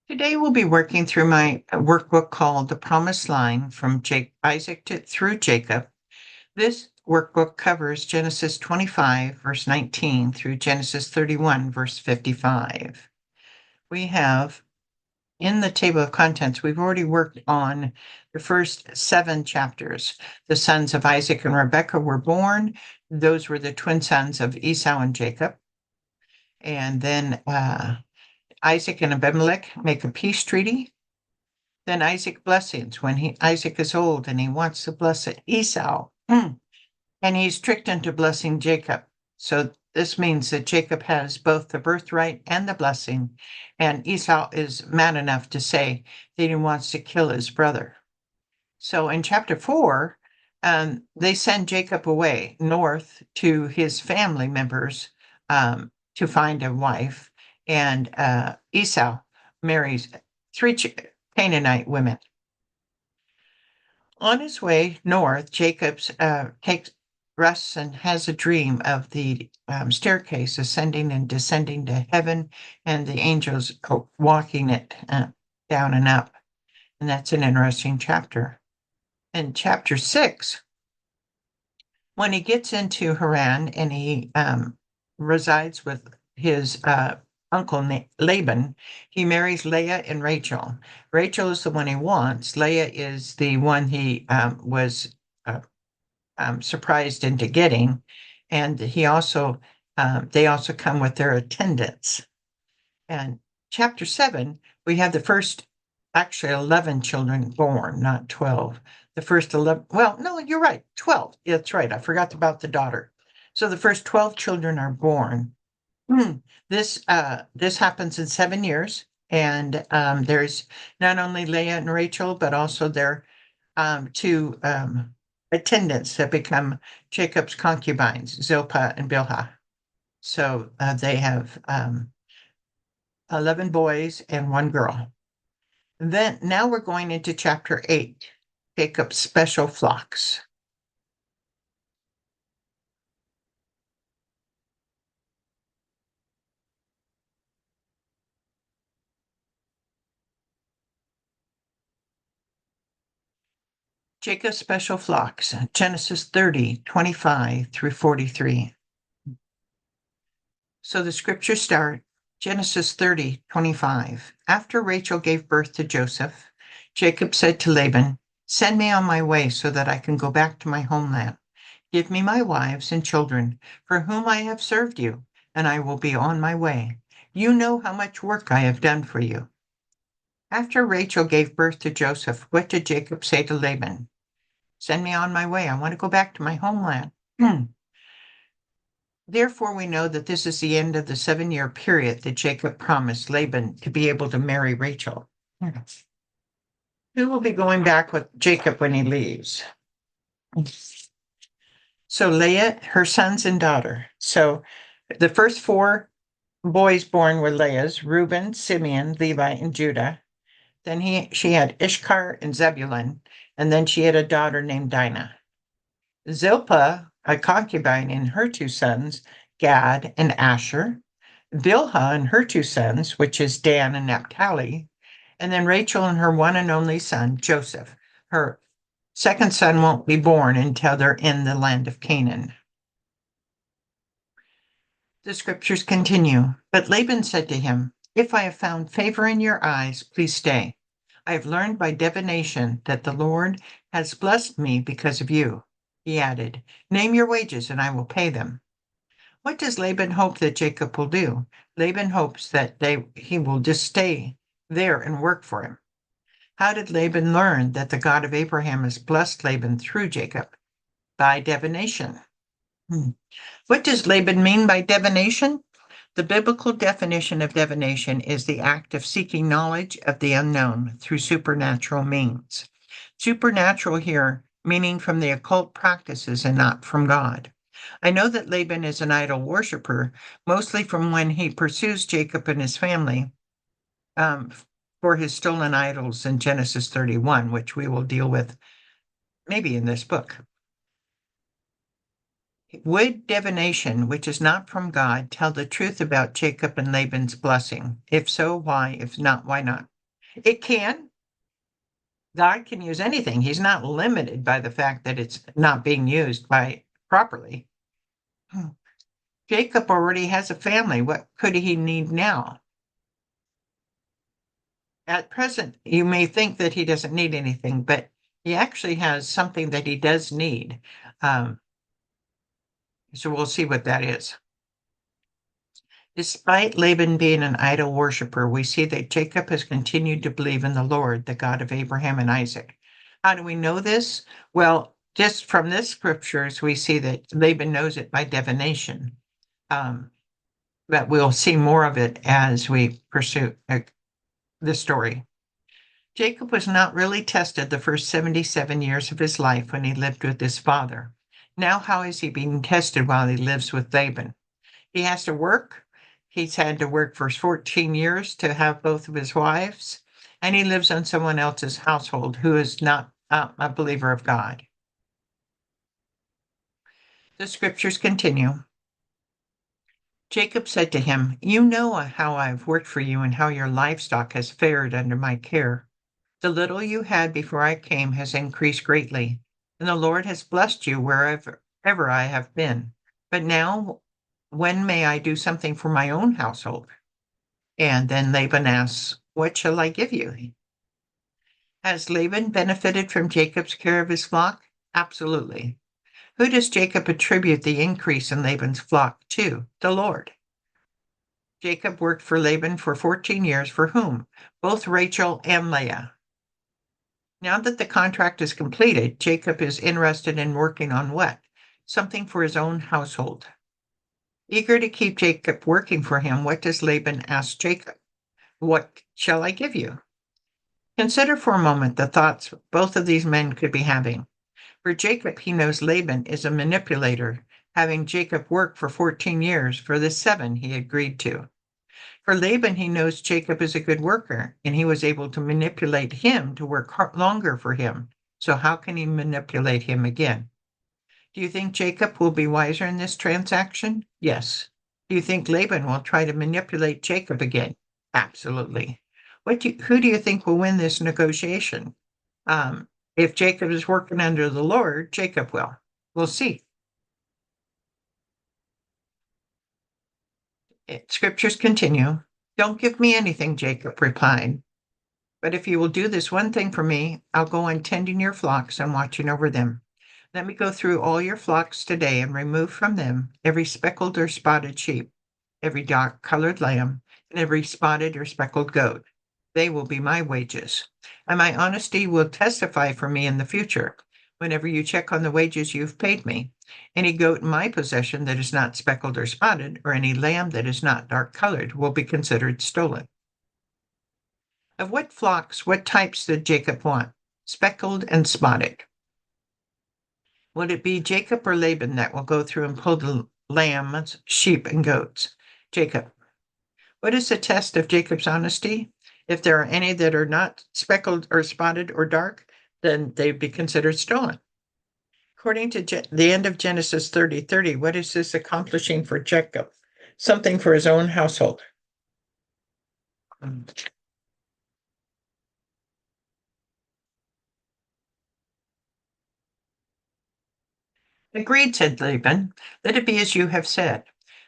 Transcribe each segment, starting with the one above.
Today we'll be working through my workbook called The Promised Line from Isaac through Jacob. This workbook covers Genesis 25, verse 19 through Genesis 31, verse 55. We have in the table of contents, we've already worked on the first 7 chapters. The sons of Isaac and Rebekah were born. Those were the twin sons of Esau and Jacob. And then Isaac and Abimelech make a peace treaty. Then Isaac blessings when Isaac is old and he wants to bless Esau. And he's tricked into blessing Jacob. So this means that Jacob has both the birthright and the blessing. And Esau is mad enough to say that he wants to kill his brother. So in chapter 4, they send Jacob away north to his family members to find a wife. And Esau marries 3 Canaanite women. On his way north, Jacob rests and has a dream of the staircase ascending and descending to heaven, and the angels walking it down and up. And that's an interesting chapter. In chapter 6, when he gets into Haran and he resides with his uncle Laban, he marries Leah and Rachel. Rachel is the one he wants. Leah is the one he was surprised into getting, and he also they also come with their attendants. And chapter 7, we have the first, actually 11 children born, not 12. The first 11, well, no, you're right, 12. Yeah, that's right. I forgot about the daughter. So the first 12 children are born. This happens in 7 years, and there's not only Leah and Rachel, but also their 2 attendants that become Jacob's concubines, Zilpah and Bilhah. So they have 11 boys and 1 girl. Then now we're going into chapter 8, Jacob's special flocks. Jacob's special flocks, Genesis 30, 25 through 43. So the scriptures start, Genesis 30, 25. After Rachel gave birth to Joseph, Jacob said to Laban, "Send me on my way so that I can go back to my homeland. Give me my wives and children, for whom I have served you, and I will be on my way. You know how much work I have done for you." After Rachel gave birth to Joseph, what did Jacob say to Laban? "Send me on my way. I want to go back to my homeland." Therefore, we know that this is the end of the 7-year period that Jacob promised Laban to be able to marry Rachel. Who will be going back with Jacob when he leaves? So Leah, her sons and daughter. So the first 4 boys born were Leah's: Reuben, Simeon, Levi, and Judah. Then she had Ishkar and Zebulun, and then she had a daughter named Dinah. Zilpah, a concubine, and her 2 sons, Gad and Asher. Bilhah and her 2 sons, which is Dan and Naphtali. And then Rachel and her one and only son, Joseph. Her second son won't be born until they're in the land of Canaan. The scriptures continue. But Laban said to him, "If I have found favor in your eyes, please stay. I have learned by divination that the Lord has blessed me because of you." He added, "Name your wages and I will pay them." What does Laban hope that Jacob will do? Laban hopes that he will just stay there and work for him. How did Laban learn that the God of Abraham has blessed Laban through Jacob? By divination. What does Laban mean by divination? The biblical definition of divination is the act of seeking knowledge of the unknown through supernatural means. Supernatural here meaning from the occult practices and not from God. I know that Laban is an idol worshiper, mostly from when he pursues Jacob and his family for his stolen idols in Genesis 31, which we will deal with maybe in this book. Would divination, which is not from God, tell the truth about Jacob and Laban's blessing? If so, why? If not, why not? It can. God can use anything. He's not limited by the fact that it's not being used by properly. Jacob already has a family. What could he need now? At present, you may think that he doesn't need anything, but he actually has something that he does need. Um, so we'll see what that is. Despite Laban being an idol worshiper, we see that Jacob has continued to believe in the Lord, the God of Abraham and Isaac. How do we know this? Well, just from this scriptures, we see that Laban knows it by divination. But we'll see more of it as we pursue the story. Jacob was not really tested the first 77 years of his life when he lived with his father. Now, how is he being tested while he lives with Laban? He has to work. He's had to work for 14 years to have both of his wives, and he lives on someone else's household who is not a believer of God. The scriptures continue. Jacob said to him, "You know how I have worked for you and how your livestock has fared under my care. The little you had before I came has increased greatly, and the Lord has blessed you wherever I have been. But now, when may I do something for my own household?" And then Laban asks, "What shall I give you?" Has Laban benefited from Jacob's care of his flock? Absolutely. Who does Jacob attribute the increase in Laban's flock to? The Lord. Jacob worked for Laban for 14 years for whom? Both Rachel and Leah. Now that the contract is completed, Jacob is interested in working on what? Something for his own household. Eager to keep Jacob working for him, what does Laban ask Jacob? What shall I give you? Consider for a moment the thoughts both of these men could be having. For Jacob, he knows Laban is a manipulator, having Jacob work for 14 years for the 7 he agreed to. For Laban, he knows Jacob is a good worker, and he was able to manipulate him to work longer for him. So how can he manipulate him again? Do you think Jacob will be wiser in this transaction? Yes. Do you think Laban will try to manipulate Jacob again? Absolutely. Who do you think will win this negotiation? If Jacob is working under the Lord, Jacob will. We'll see. Scriptures continue. "Don't give me anything," Jacob replied. "But if you will do this one thing for me, I'll go on tending your flocks and watching over them. Let me go through all your flocks today and remove from them every speckled or spotted sheep, every dark-colored lamb, and every spotted or speckled goat. They will be my wages, and my honesty will testify for me in the future. Whenever you check on the wages you've paid me, any goat in my possession that is not speckled or spotted, or any lamb that is not dark-colored, will be considered stolen." Of what flocks, what types did Jacob want? Speckled and spotted. Would it be Jacob or Laban that will go through and pull the lambs, sheep, and goats? Jacob. What is the test of Jacob's honesty? If there are any that are not speckled or spotted or dark, then they'd be considered stolen. According to the end of Genesis 30:30, what is this accomplishing for Jacob? Something for his own household. "Agreed," said Laban. "Let it be as you have said."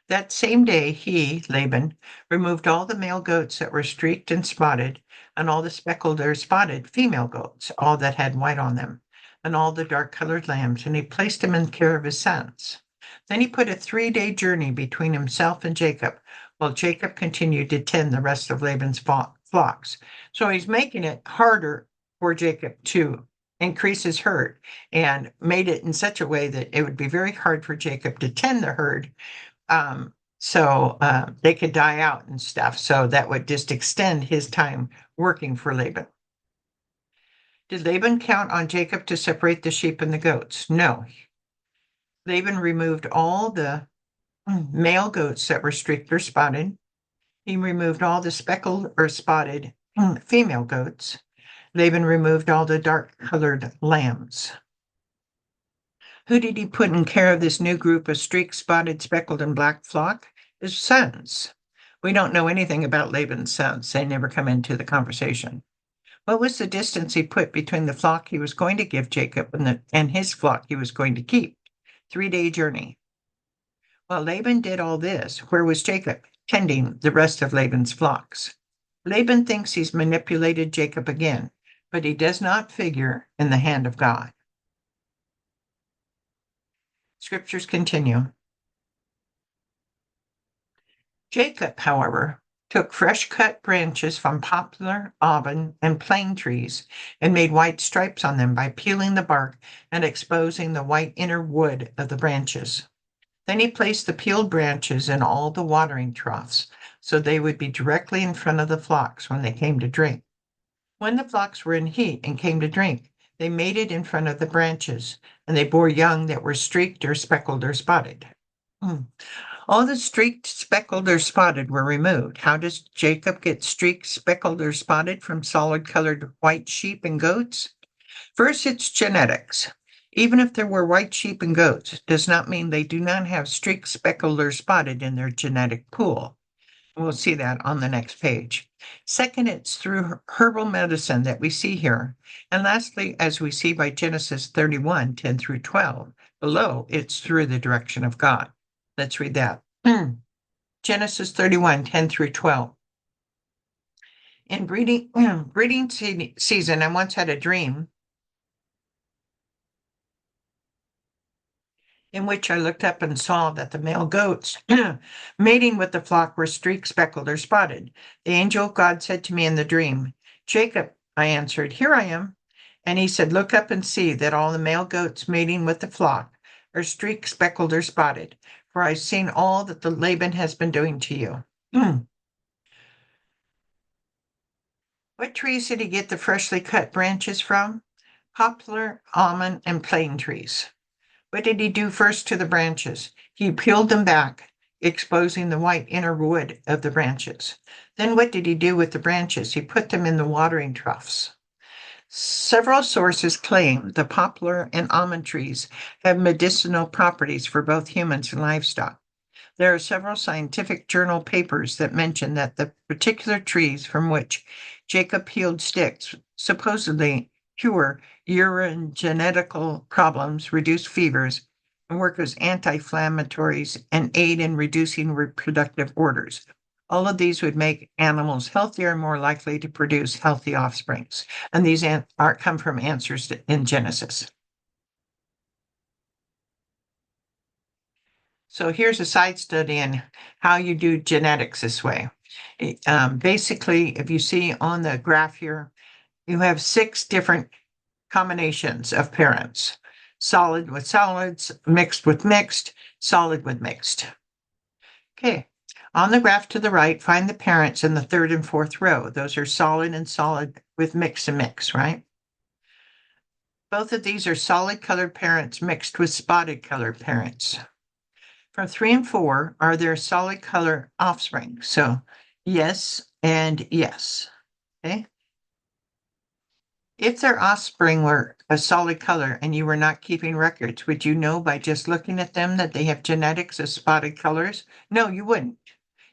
That same day he, Laban, removed all the male goats that were streaked and spotted, and all the speckled or spotted female goats, all that had white on them, and all the dark-colored lambs, and he placed them in care of his sons. Then he put a 3-day journey between himself and Jacob, while Jacob continued to tend the rest of Laban's flocks. So he's making it harder for Jacob to increase his herd, and made it in such a way that it would be very hard for Jacob to tend the herd, so they could die out and stuff. So that would just extend his time working for Laban. Did Laban count on Jacob to separate the sheep and the goats? No. Laban removed all the male goats that were streaked or spotted. He removed all the speckled or spotted female goats. Laban removed all the dark-colored lambs. Who did he put in care of this new group of streaked, spotted, speckled, and black flock? His sons. We don't know anything about Laban's sons. They never come into the conversation. What was the distance he put between the flock he was going to give Jacob and his flock he was going to keep? 3-day journey. While Laban did all this, where was Jacob? Tending the rest of Laban's flocks. Laban thinks he's manipulated Jacob again, but he does not figure in the hand of God. Scriptures continue. Jacob, however, took fresh cut branches from poplar, almond, and plane trees and made white stripes on them by peeling the bark and exposing the white inner wood of the branches. Then he placed the peeled branches in all the watering troughs, so they would be directly in front of the flocks when they came to drink. When the flocks were in heat and came to drink, they mated in front of the branches, and they bore young that were streaked or speckled or spotted. All the streaked, speckled, or spotted were removed. How does Jacob get streaked, speckled, or spotted from solid colored white sheep and goats? First, it's genetics. Even if there were white sheep and goats, it does not mean they do not have streaked, speckled, or spotted in their genetic pool. We'll see that on the next page. Second, it's through herbal medicine that we see here. And lastly, as we see by Genesis 31, 10 through 12, below, it's through the direction of God. Let's read that. Genesis 31, 10 through 12. In breeding season, I once had a dream in which I looked up and saw that the male goats mating with the flock were streaked, speckled, or spotted. The angel of God said to me in the dream, Jacob, I answered, here I am. And he said, look up and see that all the male goats mating with the flock are streaked, speckled, or spotted, for I've seen all that the Laban has been doing to you. What trees did he get the freshly cut branches from? Poplar, almond, and plane trees. What did he do first to the branches? He peeled them back, exposing the white inner wood of the branches. Then what did he do with the branches? He put them in the watering troughs. Several sources claim the poplar and almond trees have medicinal properties for both humans and livestock. There are several scientific journal papers that mention that the particular trees from which Jacob peeled sticks supposedly cure urogenetical problems, reduce fevers, and work as anti-inflammatories and aid in reducing reproductive orders. All of these would make animals healthier and more likely to produce healthy offsprings. And these come from answers in Genesis. So here's a side study on how you do genetics this way. Basically, if you see on the graph here, you have 6 different combinations of parents. Solid with solids, mixed with mixed, solid with mixed. Okay. On the graph to the right, find the parents in the 3rd and 4th row. Those are solid and solid with mix and mix, right? Both of these are solid colored parents mixed with spotted colored parents. From 3 and 4 are their solid color offspring. So yes and yes, okay? If their offspring were a solid color and you were not keeping records, would you know by just looking at them that they have genetics of spotted colors? No, you wouldn't.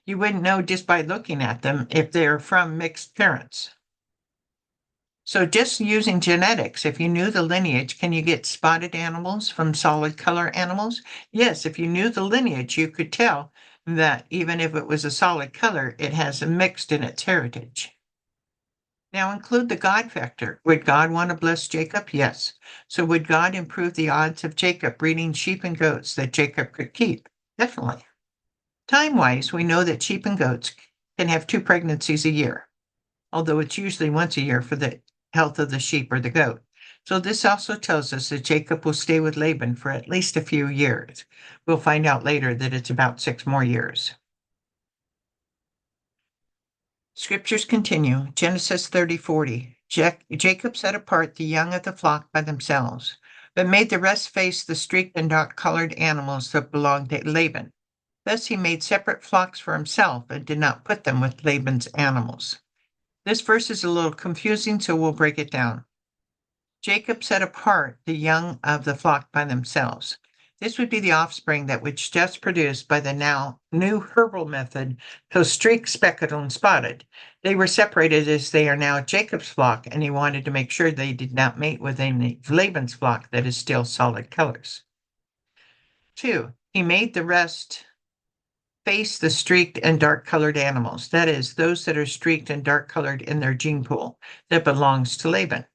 You wouldn't know just by looking at them if they're from mixed parents. So just using genetics, if you knew the lineage, can you get spotted animals from solid color animals? Yes, if you knew the lineage, you could tell that even if it was a solid color, it has a mixed in its heritage. Now include the God factor. Would God want to bless Jacob? Yes. So would God improve the odds of Jacob breeding sheep and goats that Jacob could keep? Definitely. Time-wise, we know that sheep and goats can have 2 pregnancies a year, although it's usually once a year for the health of the sheep or the goat. So this also tells us that Jacob will stay with Laban for at least a few years. We'll find out later that it's about 6 more years. Scriptures continue. Genesis 30:40. Jacob set apart the young of the flock by themselves, but made the rest face the streaked and dark-colored animals that belonged to Laban. Thus he made separate flocks for himself and did not put them with Laban's animals. This verse is a little confusing, so we'll break it down. Jacob set apart the young of the flock by themselves. This would be the offspring that was just produced by the now new herbal method, so streaked, speckled, and spotted. They were separated as they are now Jacob's flock, and he wanted to make sure they did not mate with any of Laban's flock that is still solid colors. 2, he made the rest face the streaked and dark colored animals, that is, those that are streaked and dark colored in their gene pool that belongs to Laban.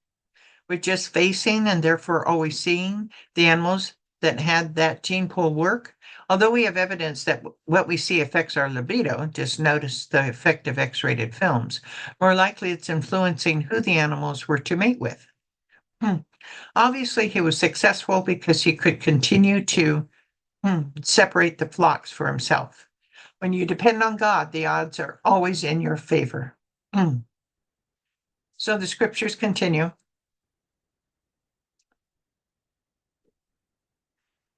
With just facing and therefore always seeing the animals that had that gene pool work, although we have evidence that what we see affects our libido, just notice the effect of X-rated films, more likely it's influencing who the animals were to mate with. Obviously, he was successful because he could continue to separate the flocks for himself. When you depend on God, the odds are always in your favor. So the scriptures continue.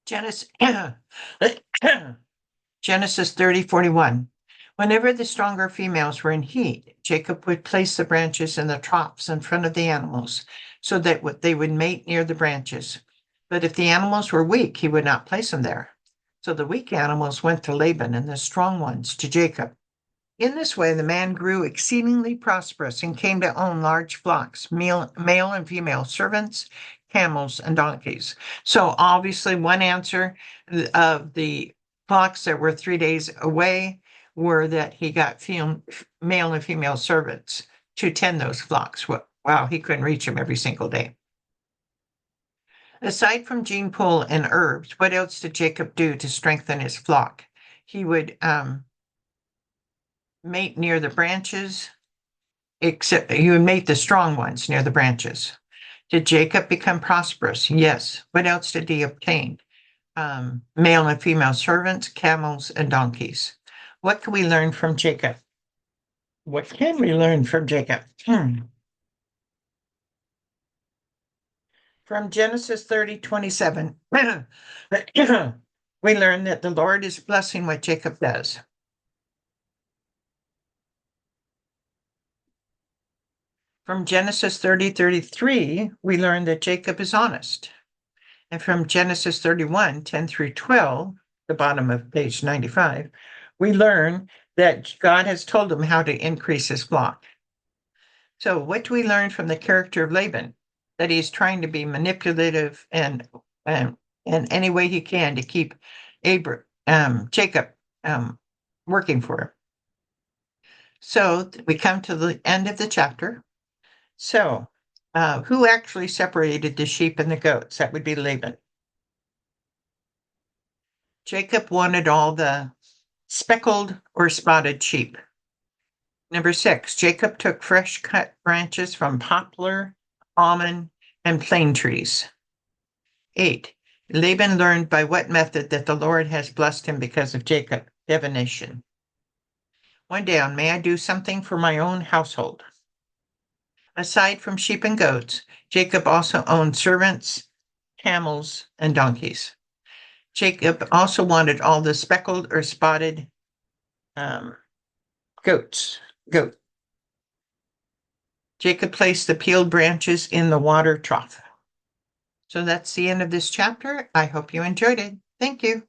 Genesis 30:41. Whenever the stronger females were in heat, Jacob would place the branches in the troughs in front of the animals so that they would mate near the branches. But if the animals were weak, he would not place them there. So the weak animals went to Laban and the strong ones to Jacob. In this way, the man grew exceedingly prosperous and came to own large flocks, male and female servants, camels, and donkeys. So obviously, one answer of the flocks that were 3 days away were that he got male and female servants to tend those flocks. Wow, he couldn't reach them every single day. Aside from gene pool and herbs, what else did Jacob do to strengthen his flock? He would mate near the branches, except he would mate the strong ones near the branches. Did Jacob become prosperous? Yes. What else did he obtain? Male and female servants, camels, and donkeys. What can we learn from Jacob? What can we learn from Jacob? From Genesis 30:27, we learn that the Lord is blessing what Jacob does. From Genesis 30:33, we learn that Jacob is honest. And from Genesis 31:10 through 12, the bottom of page 95, we learn that God has told him how to increase his flock. So what do we learn from the character of Laban? That he's trying to be manipulative and in any way he can to keep Jacob working for him. So we come to the end of the chapter. So who actually separated the sheep and the goats? That would be Laban. Jacob wanted all the speckled or spotted sheep. Number 6, Jacob took fresh cut branches from poplar, almond, and plane trees. 8, Laban learned by what method that the Lord has blessed him because of Jacob, divination. 1 down, may I do something for my own household? Aside from sheep and goats, Jacob also owned servants, camels, and donkeys. Jacob also wanted all the speckled or spotted goat. Jacob placed the peeled branches in the water trough. So that's the end of this chapter. I hope you enjoyed it. Thank you.